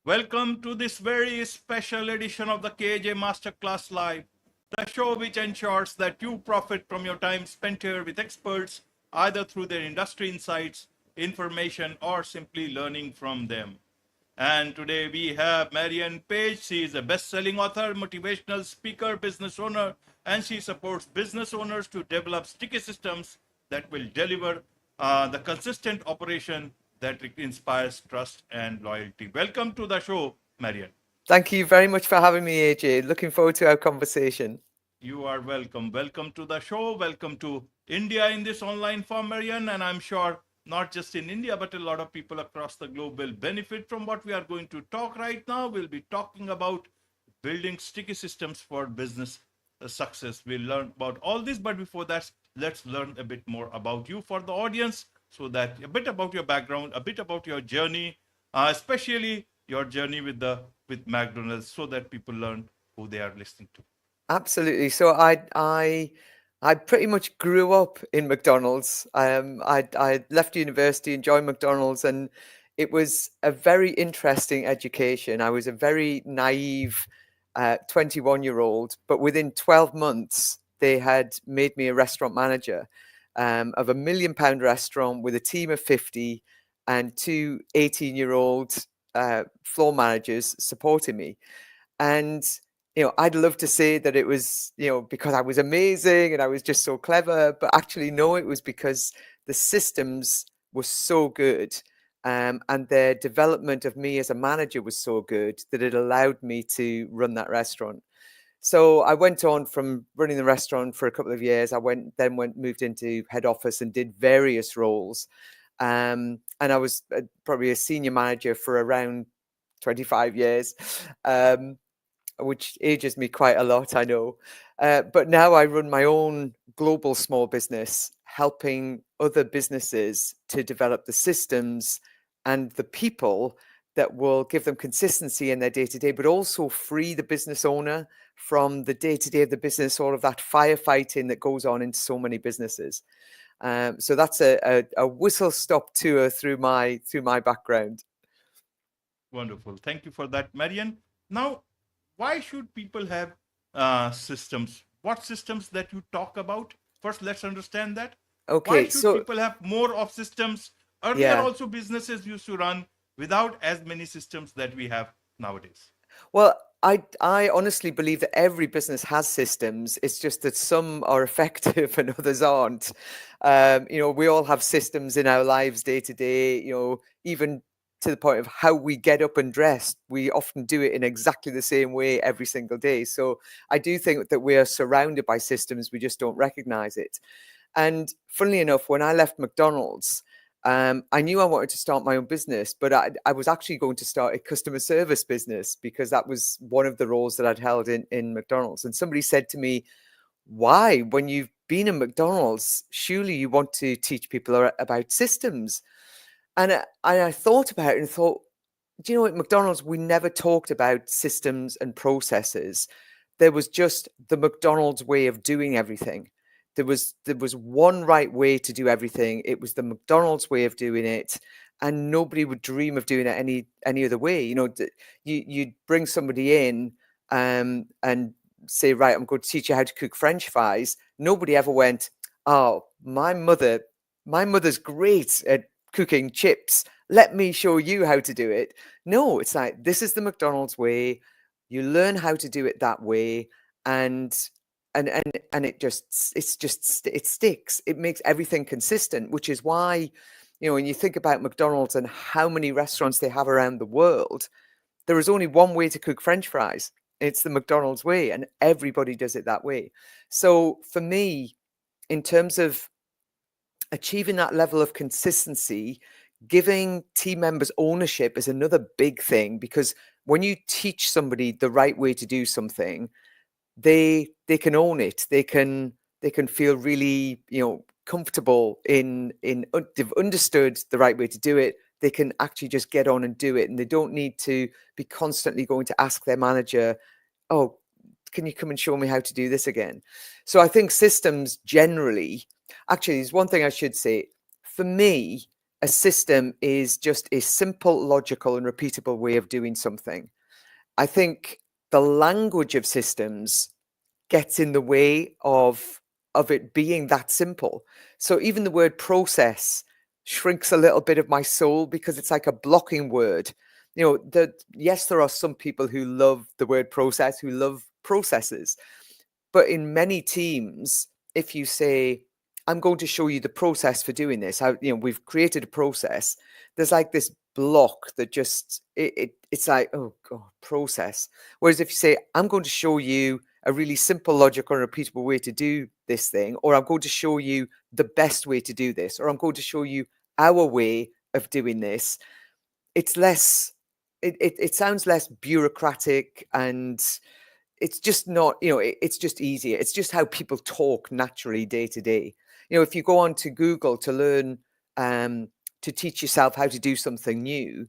Welcome to this very special edition of the KJ Masterclass Live, the show which ensures that you profit from your time spent here with experts, either through their industry insights, information, or simply learning from them. And today we have Marianne Page. She is a best-selling author, motivational speaker, business owner, and she supports business owners to develop sticky systems that will deliver the consistent operation that inspires trust and loyalty. Welcome to the show, Marianne. Thank you very much for having me, AJ. Looking forward to our conversation. You are welcome. Welcome to the show. Welcome to India in this online form, Marianne. And I'm sure not just in India, but a lot of people across the globe will benefit from what we are going to talk right now. We'll be talking about building sticky systems for business success. We'll learn about all this. But before that, let's learn a bit more about you for the audience, so that a bit about your background, a bit about your journey, especially your journey with McDonald's, so that people learn who they are listening to. Absolutely. So I pretty much grew up in McDonald's. I left university and joined McDonald's, and it was a very interesting education. I was a very naive 21-year-old, but within 12 months, they had made me a restaurant manager of £1 million restaurant with a team of 50 and two 18-year-old floor managers supporting me. And I'd love to say that it was, because I was amazing and I was just so clever, but actually, no, it was because the systems were so good, and their development of me as a manager was so good that it allowed me to run that restaurant. So I went on from running the restaurant for a couple of years. I moved into head office and did various roles. And I was probably a senior manager for around 25 years. Which ages me quite a lot, I know. But now I run my own global small business, helping other businesses to develop the systems and the people that will give them consistency in their day-to-day, but also free the business owner from the day-to-day of the business, all of that firefighting that goes on in so many businesses. So that's a whistle-stop tour through my background. Wonderful. Thank you for that, Marian. Now, why should people have systems? What systems that you talk about? First, let's understand that. Why Okay, should so people have more of systems? Earlier, yeah. also businesses used to run without as many systems that we have nowadays. Well, I honestly believe that every business has systems. It's just that some are effective and others aren't. We all have systems in our lives day to day, even to the point of how we get up and dress. We often do it in exactly the same way every single day. So I do think that we are surrounded by systems. We just don't recognize it. And funnily enough, when I left McDonald's, I knew I wanted to start my own business, but I was actually going to start a customer service business because that was one of the roles that I'd held in McDonald's. And somebody said to me, why, when you've been in McDonald's, surely you want to teach people about systems? And I thought about it and thought, do you know, at McDonald's, we never talked about systems and processes. There was just the McDonald's way of doing everything. There was one right way to do everything. It was the McDonald's way of doing it, and nobody would dream of doing it any other way. You'd bring somebody in and say, right, I'm going to teach you how to cook French fries. Nobody ever went, oh, my mother's great at cooking chips. Let me show you how to do it. No, it's like, this is the McDonald's way. You learn how to do it that way, and it sticks. It makes everything consistent, which is why, when you think about McDonald's and how many restaurants they have around the world, there is only one way to cook French fries. It's the McDonald's way, and everybody does it that way. So for me, in terms of achieving that level of consistency, giving team members ownership is another big thing, because when you teach somebody the right way to do something, they can own it. They can feel really, comfortable they've understood the right way to do it. They can actually just get on and do it, and they don't need to be constantly going to ask their manager, oh, can you come and show me how to do this again? So I think systems generally, actually, there's one thing I should say. For me, a system is just a simple, logical, and repeatable way of doing something. I think the language of systems gets in the way of it being that simple. So even the word process shrinks a little bit of my soul because it's like a blocking word. Yes, there are some people who love the word process, who love processes, but in many teams, if you say, I'm going to show you the process for doing this, we've created a process, there's like this block that just, it's like, oh God, process. Whereas if you say, I'm going to show you a really simple, logical, and repeatable way to do this thing, or I'm going to show you the best way to do this, or I'm going to show you our way of doing this, it's less, it sounds less bureaucratic, and it's just not, it's just easier. It's just how people talk naturally day to day. If you go on to Google to learn, to teach yourself how to do something new,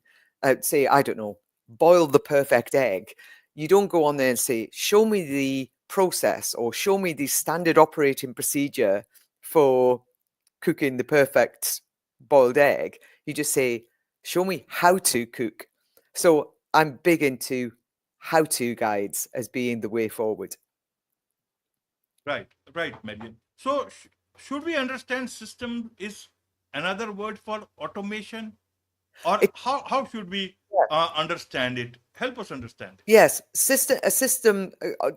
say, I don't know, boil the perfect egg. You don't go on there and say, show me the process or show me the standard operating procedure for cooking the perfect boiled egg. You just say, show me how to cook. So I'm big into how-to guides as being the way forward. Right, right, Marian. So, should we understand system is another word for automation, or It, how should we understand it? Help us understand. yes, a system.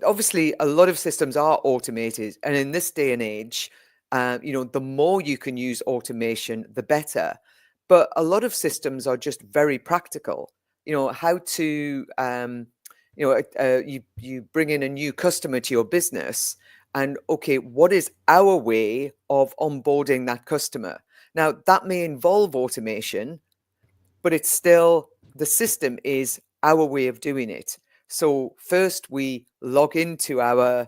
Obviously, a lot of systems are automated, and in this day and age, the more you can use automation, the better. But a lot of systems are just very practical. How to, you bring in a new customer to your business, and okay, what is our way of onboarding that customer? Now, that may involve automation, but it's still, the system is our way of doing it. So first we log into our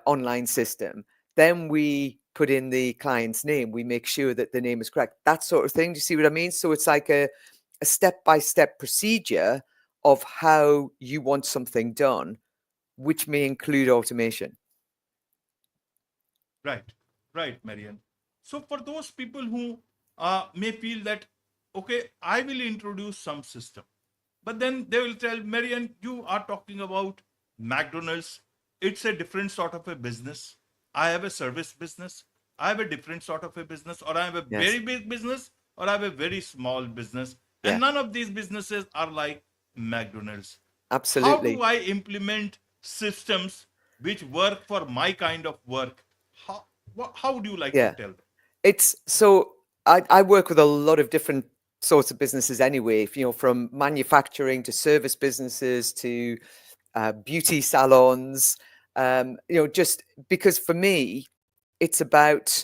online system, then we put in the client's name, we make sure that the name is correct, that sort of thing. Do you see what I mean? So it's like a step-by-step procedure of how you want something done, which may include automation. Right, right, Marian. So, for those people who may feel that, okay, I will introduce some system, but then they will tell, Marian, you are talking about McDonald's. It's a different sort of a business. I have a service business. I have a different sort of a business, or I have a Yes. very big business, or I have a very small business. And Yeah, none of these businesses are like McDonald's. How do absolutely. I implement systems which work for my kind of work? How, how would you like to Yeah. tell them? It's so I work with a lot of different sorts of businesses anyway, from manufacturing to service businesses to beauty salons, just because for me, it's about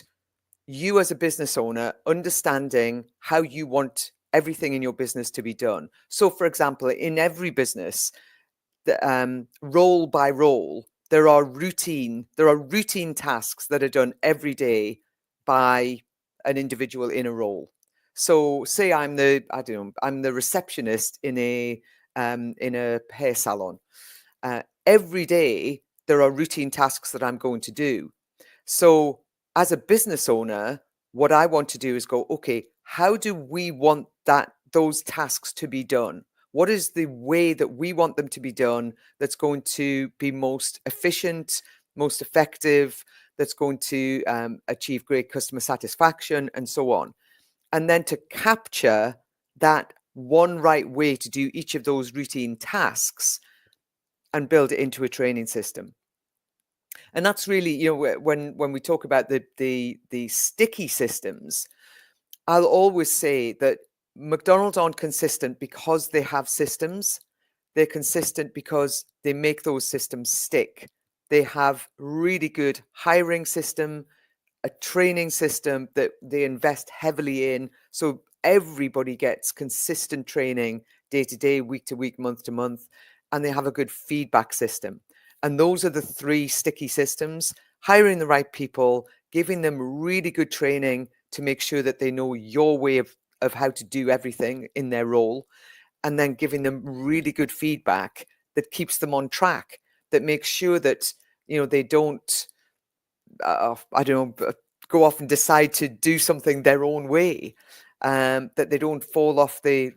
you as a business owner understanding how you want everything in your business to be done. So, for example, in every business, role by role, there are routine tasks that are done every day by an individual in a role. So say I'm the receptionist in a hair salon. Every day there are routine tasks that I'm going to do. So as a business owner, what I want to do is go, okay, how do we want those tasks to be done? What is the way that we want them to be done that's going to be most efficient, most effective, that's going to achieve great customer satisfaction, and so on? And then to capture that one right way to do each of those routine tasks and build it into a training system. And that's really, when we talk about the sticky systems, I'll always say that McDonald's aren't consistent because they have systems. They're consistent because they make those systems stick. They have really good hiring system, a training system that they invest heavily in. So everybody gets consistent training day to day, week to week, month to month, and they have a good feedback system. And those are the three sticky systems: hiring the right people, giving them really good training to make sure that they know your way of how to do everything in their role, and then giving them really good feedback that keeps them on track, that makes sure that they don't I don't know, go off and decide to do something their own way. that they don't fall off the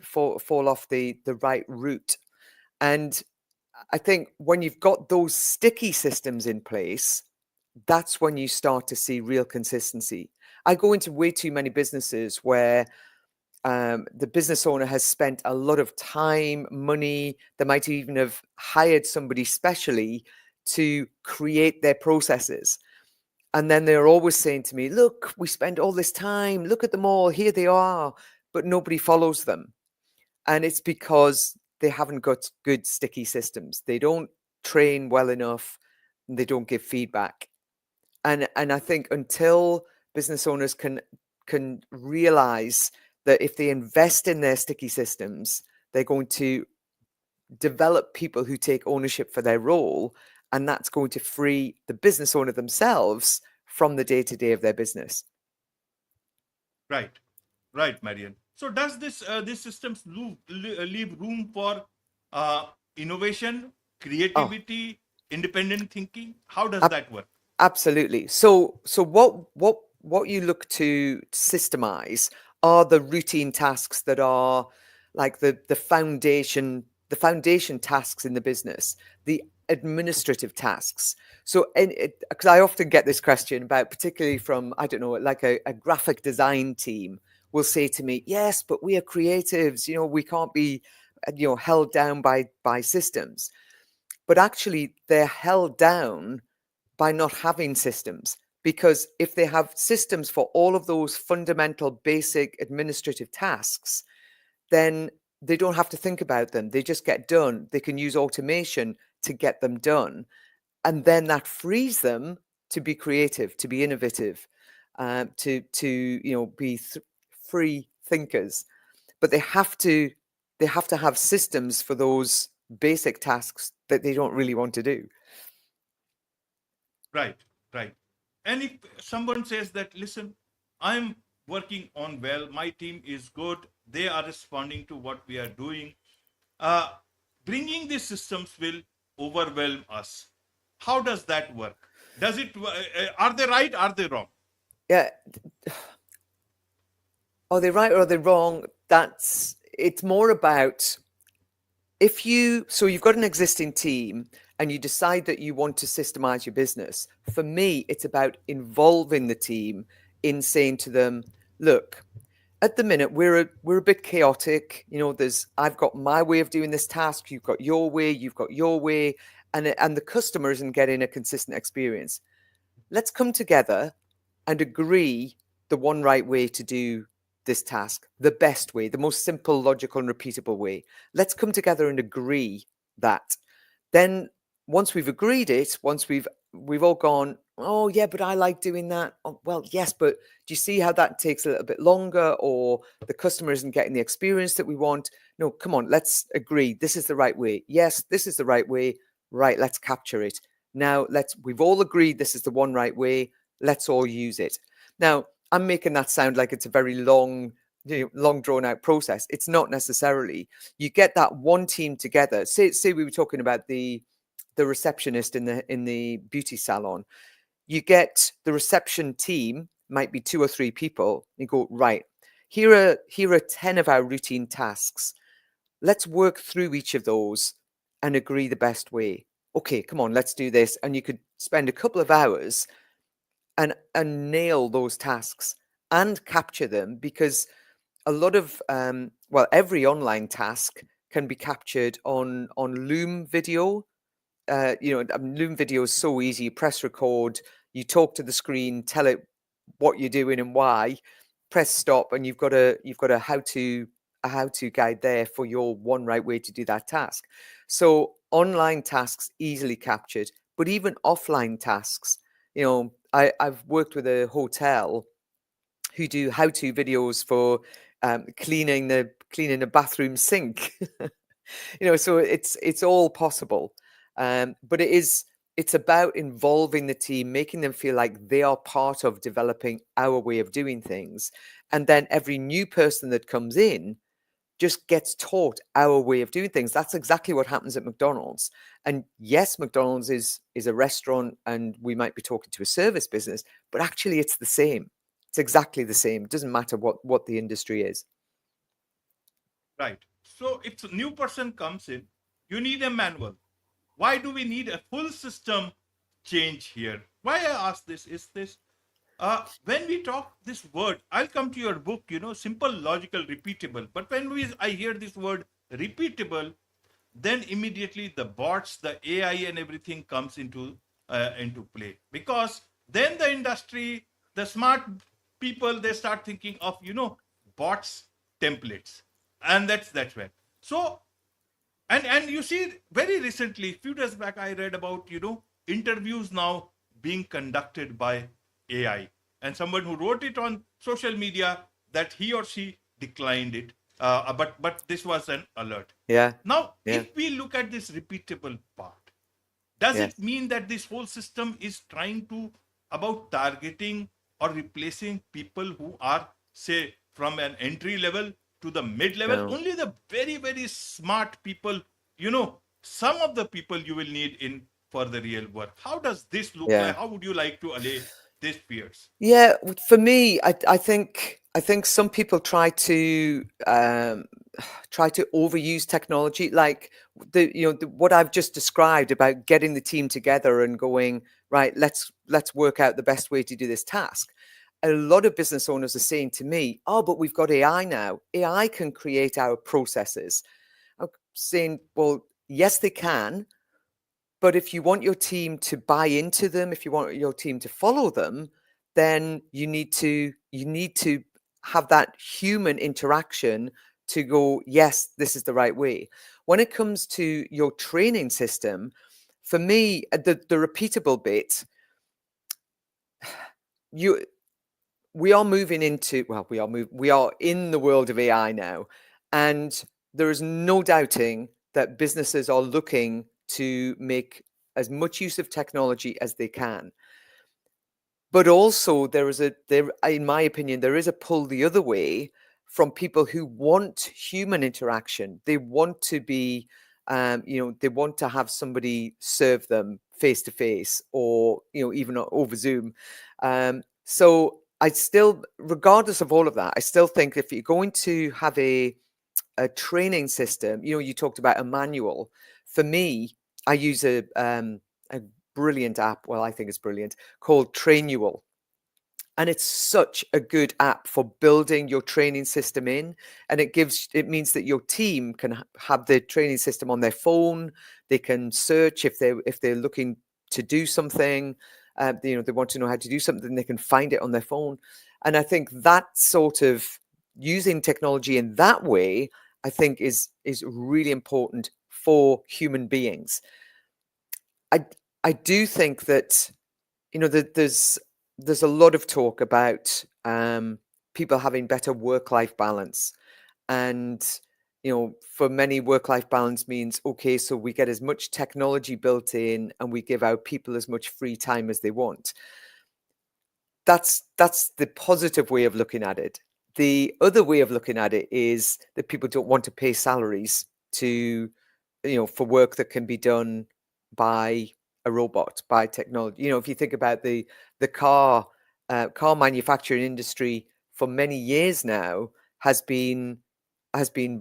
right route. And I think when you've got those sticky systems in place, that's when you start to see real consistency. I go into way too many businesses where the business owner has spent a lot of time, money. They might even have hired somebody specially to create their processes. And then they're always saying to me, look, we spent all this time, look at them all, here they are, but nobody follows them. And it's because they haven't got good sticky systems. They don't train well enough, and they don't give feedback. And I think until business owners can realize that if they invest in their sticky systems, they're going to develop people who take ownership for their role, and that's going to free the business owner themselves from the day-to-day of their business. Right, right, Marianne. So does this these systems leave room for innovation, creativity, independent thinking? How does that work? Absolutely. So what you look to systemize are the routine tasks that are like the foundation tasks in the business, the administrative tasks. So, because I often get this question about, particularly from, I don't know, like a graphic design team will say to me, yes, but we are creatives, we can't be, held down by systems. But actually, they're held down by not having systems. Because if they have systems for all of those fundamental, basic administrative tasks, then they don't have to think about them. They just get done. They can use automation to get them done. And then that frees them to be creative, to be innovative, to be free thinkers. But they have to have systems for those basic tasks that they don't really want to do. Right, right. And if someone says that, listen, I'm working on well, my team is good, they are responding to what we are doing, uh, bringing these systems will overwhelm us. How does that work? Does it, are they right? Are they wrong? Yeah. Are they right or are they wrong? It's more about so you've got an existing team and you decide that you want to systemize your business. For me, it's about involving the team in saying to them, look, at the minute we're a bit chaotic. I've got my way of doing this task, you've got your way, and the customer isn't getting a consistent experience. Let's come together and agree the one right way to do this task, the best way, the most simple, logical, and repeatable way. Let's come together and agree that. Then once we've agreed it, once we've all gone, oh yeah, but I like doing that. Oh, well, yes, but do you see how that takes a little bit longer, or the customer isn't getting the experience that we want? No, come on, let's agree. This is the right way. Yes, this is the right way. Right, let's capture it. Now we've all agreed this is the one right way. Let's all use it. Now, I'm making that sound like it's a very long drawn out process. It's not necessarily. You get that one team together. Say we were talking about the receptionist in the beauty salon. You get the reception team, might be 2 or 3 people. You go, right, here are 10 of our routine tasks. Let's work through each of those and agree the best way. Okay, come on, let's do this. And you could spend a couple of hours and nail those tasks and capture them, because a lot of every online task can be captured on Loom video. Loom video is so easy. You press record, you talk to the screen, tell it what you're doing and why, press stop, and you've got a how-to guide there for your one right way to do that task. So online tasks easily captured, but even offline tasks. I've worked with a hotel who do how-to videos for cleaning the bathroom sink. So it's all possible. But it's about involving the team, making them feel like they are part of developing our way of doing things. And then every new person that comes in just gets taught our way of doing things. That's exactly what happens at McDonald's. And yes, McDonald's is a restaurant and we might be talking to a service business, but actually it's the same. It's exactly the same. It doesn't matter what the industry is. Right. So if a new person comes in, you need a manual. Why do we need a full system change here? Why I ask this is this. When we talk this word, I'll come to your book, simple, logical, repeatable. But when I hear this word repeatable, then immediately the bots, the AI, and everything comes into play, because then the industry, the smart people, they start thinking of bots, templates, and that's when. So and you see, very recently, few days back, I read about interviews now being conducted by AI, and someone who wrote it on social media that he or she declined it, but this was an alert. Yeah. Now, Yeah. if we look at this repeatable part, does Yes. it mean that this whole system is trying to about targeting or replacing people who are, say, from an entry level to the mid level? No. Only the very, very smart people, some of the people you will need in for the real work. How does this look Yeah. like? How would you like to allay these fears? Yeah, for me, I think some people try to overuse technology, like what I've just described about getting the team together and going, right, let's work out the best way to do this task. A lot of business owners are saying to me, oh, but we've got AI now. AI can create our processes. I'm saying, well, yes, they can. But if you want your team to buy into them, if you want your team to follow them, then you need to have that human interaction to go, yes, this is the right way. When it comes to your training system, for me, the repeatable bit, you we are moving into, well, we are in the world of AI now, and there is no doubting that businesses are looking to make as much use of technology as they can. But also in my opinion, there is a pull the other way from people who want human interaction. They want to be, they want to have somebody serve them face to face, or even over Zoom. So I still, regardless of all of that, I still think if you're going to have a training system, you talked about a manual. For me, I use a brilliant app. Well, I think it's brilliant, called Trainual. And it's such a good app for building your training system in. And it means that your team can have the training system on their phone. They can search if they're looking to do something. They want to know how to do something. They can find it on their phone. And I think that sort of using technology in that way, I think is really important for human beings. I do think that there's a lot of talk about people having better work-life balance, and for many, work-life balance means, okay, so we get as much technology built in and we give our people as much free time as they want. That's the positive way of looking at it. The other way of looking at it is that people don't want to pay salaries to for work that can be done by a robot, by technology. If you think about the car manufacturing industry, for many years now has been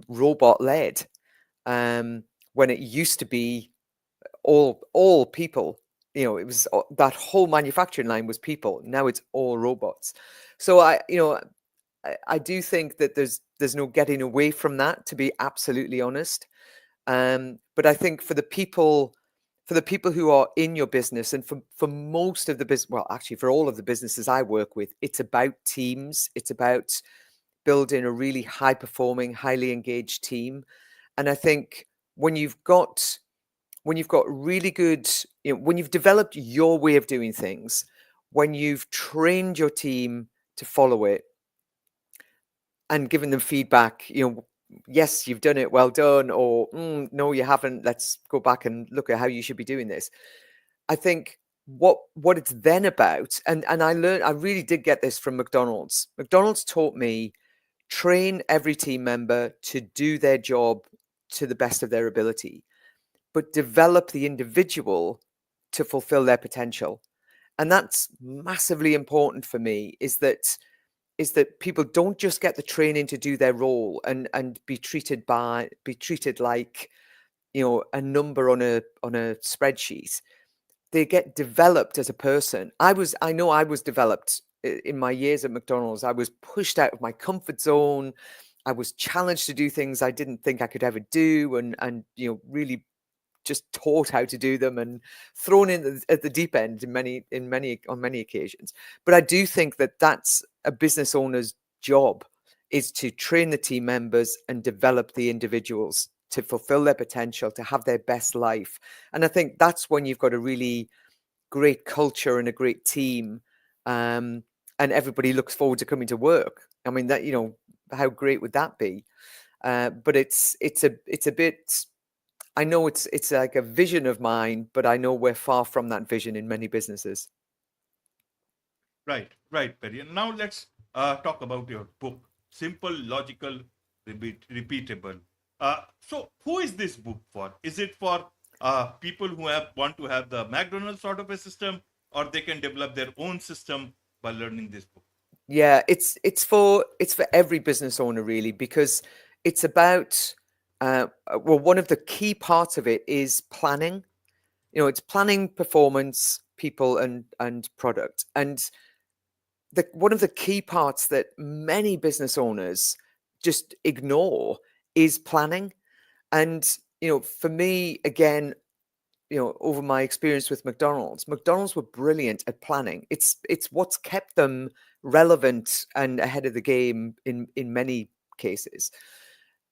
robot led, when it used to be all people. It was that whole manufacturing line was people. Now it's all robots. So I do think that there's no getting away from that, to be absolutely honest. But I think for the people who are in your business, and for most of the business, well, actually for all of the businesses I work with, it's about teams. It's about building a really high performing, highly engaged team. And I think when you've got really good, when you've developed your way of doing things, when you've trained your team to follow it and given them feedback, yes, you've done it, well done, or no, you haven't, let's go back and look at how you should be doing this. I think what it's then about, and I really did get this from McDonald's. McDonald's taught me, train every team member to do their job to the best of their ability, but develop the individual to fulfill their potential. And that's massively important for me, is that is that people don't just get the training to do their role and be treated like, you know, a number on a spreadsheet. They get developed as a person. I know I was developed in my years at McDonald's. I was pushed out of my comfort zone. I was challenged to do things I didn't think I could ever do, and you know, really just taught how to do them and thrown in at the deep end on many occasions. But I do think that that's a business owner's job, is to train the team members and develop the individuals to fulfill their potential, to have their best life. And I think that's when you've got a really great culture and a great team, and everybody looks forward to coming to work. I mean, that, you know, how great would that be? But it's a bit. I know it's like a vision of mine, but I know we're far from that vision in many businesses. Right, Perry. And now let's talk about your book, Simple, Logical, Repeatable. So, who is this book for? Is it for people who want to have the McDonald's sort of a system, or they can develop their own system by learning this book? Yeah, it's for every business owner, really, because it's about well, one of the key parts of it is planning. You know, it's planning, performance, people, and product. And one of the key parts that many business owners just ignore is planning. And, you know, for me, again, you know, over my experience with McDonald's were brilliant at planning. It's what's kept them relevant and ahead of the game in many cases.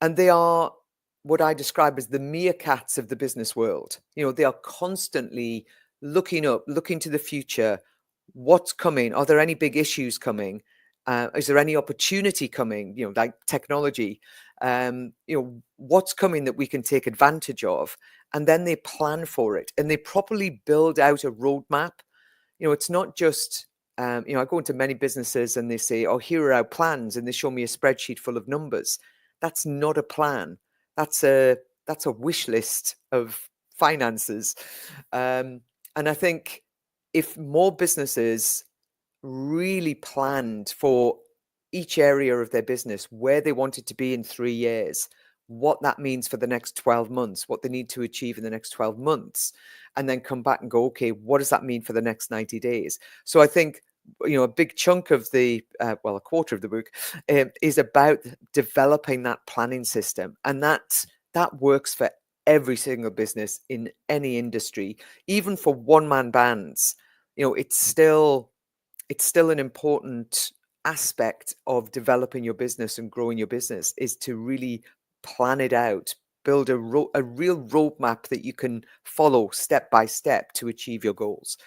And they are what I describe as the meerkats of the business world. You know, they are constantly looking to the future. What's coming? Are there any big issues coming? Is there any opportunity coming? You know, like technology. You know, what's coming that we can take advantage of? And then they plan for it, and they properly build out a roadmap. You know, it's not just you know, I go into many businesses and they say, "Oh, here are our plans," and they show me a spreadsheet full of numbers. That's not a plan. That's a wish list of finances. And I think if more businesses really planned for each area of their business, where they want it to be in 3 years, what that means for the next 12 months, what they need to achieve in the next 12 months, and then come back and go, okay, what does that mean for the next 90 days? So I think, you know, a big chunk of the, well, a quarter of the book is about developing that planning system. And that works for every single business in any industry, even for one-man bands. You know, it's still an important aspect of developing your business and growing your business, is to really plan it out, build a real roadmap that you can follow step by step to achieve your goals.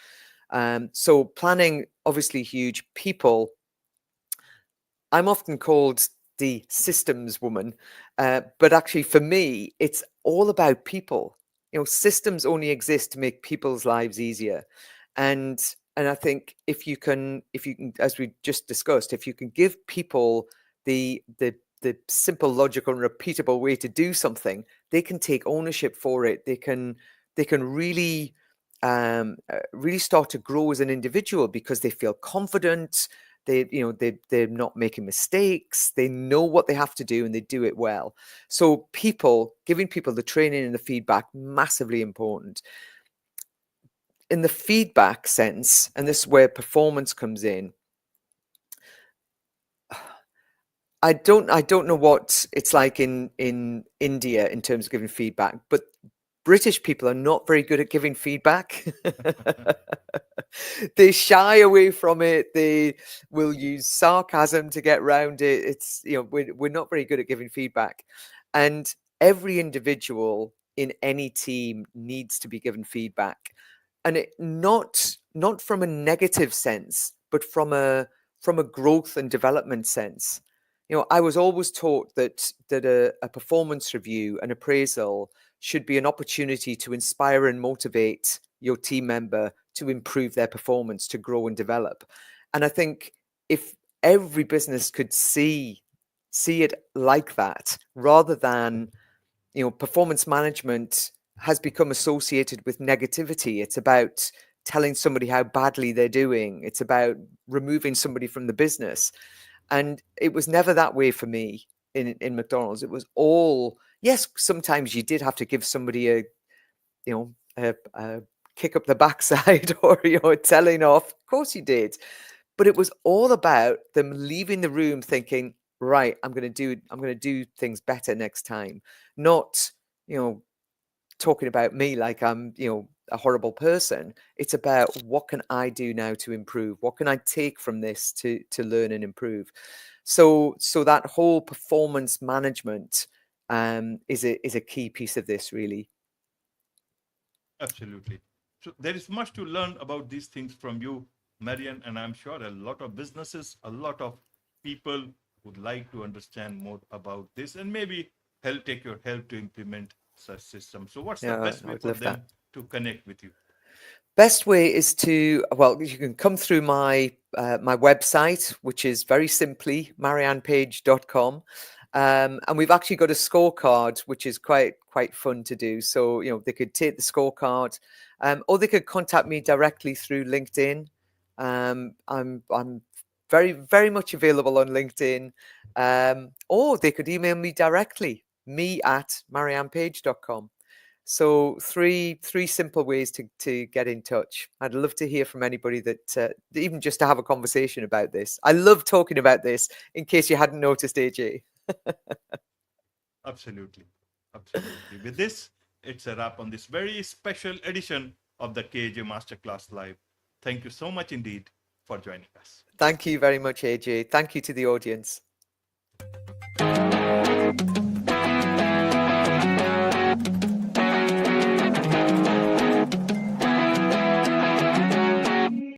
So planning, obviously huge. People, I'm often called the systems woman, but actually for me, it's all about people. You know, systems only exist to make people's lives easier. And I think if you can, as we just discussed, if you can give people the simple, logical, and repeatable way to do something, they can take ownership for it. They can really really start to grow as an individual because they feel confident. They're not making mistakes. They know what they have to do and they do it well. So giving people the training and the feedback, massively important. In the feedback sense, and this is where performance comes in, I don't know what it's like in India in terms of giving feedback, but British people are not very good at giving feedback. They shy away from it. They will use sarcasm to get around it. It's, you know, we're not very good at giving feedback. And every individual in any team needs to be given feedback. And it not from a negative sense, but from a growth and development sense. You know, I was always taught that a performance review, an appraisal, should be an opportunity to inspire and motivate your team member to improve their performance, to grow and develop. And I think if every business could see it like that, rather than, you know, performance management has become associated with negativity. It's about telling somebody how badly they're doing. It's about removing somebody from the business. And it was never that way for me in McDonald's. It was all, yes, sometimes you did have to give somebody a, you know, a kick up the backside or, you know, telling off. Of course you did. But it was all about them leaving the room thinking, right, I'm going to do things better next time. Not, you know, talking about me like I'm, you know, a horrible person. It's about what can I do now to improve? What can I take from this to learn and improve? So that whole performance management is a key piece of this, really. Absolutely. So there is much to learn about these things from you, Marianne, and I'm sure a lot of businesses, a lot of people would like to understand more about this and maybe take your help to implement such systems. So what's the Yeah, best I way would for love that. them to connect with you? Best way is to, well, you can come through my my website, which is very simply mariannepage.com. And we've actually got a scorecard, which is quite fun to do. So, you know, they could take the scorecard, or they could contact me directly through LinkedIn. I'm very much available on LinkedIn. Or they could email me directly, me@mariannepage.com. So three simple ways to get in touch. I'd love to hear from anybody that even just to have a conversation about this. I love talking about this. In case you hadn't noticed, AJ. Absolutely. Absolutely. With this, it's a wrap on this very special edition of the KJ Masterclass Live. Thank you so much indeed for joining us. Thank you very much, AJ. Thank you to the audience.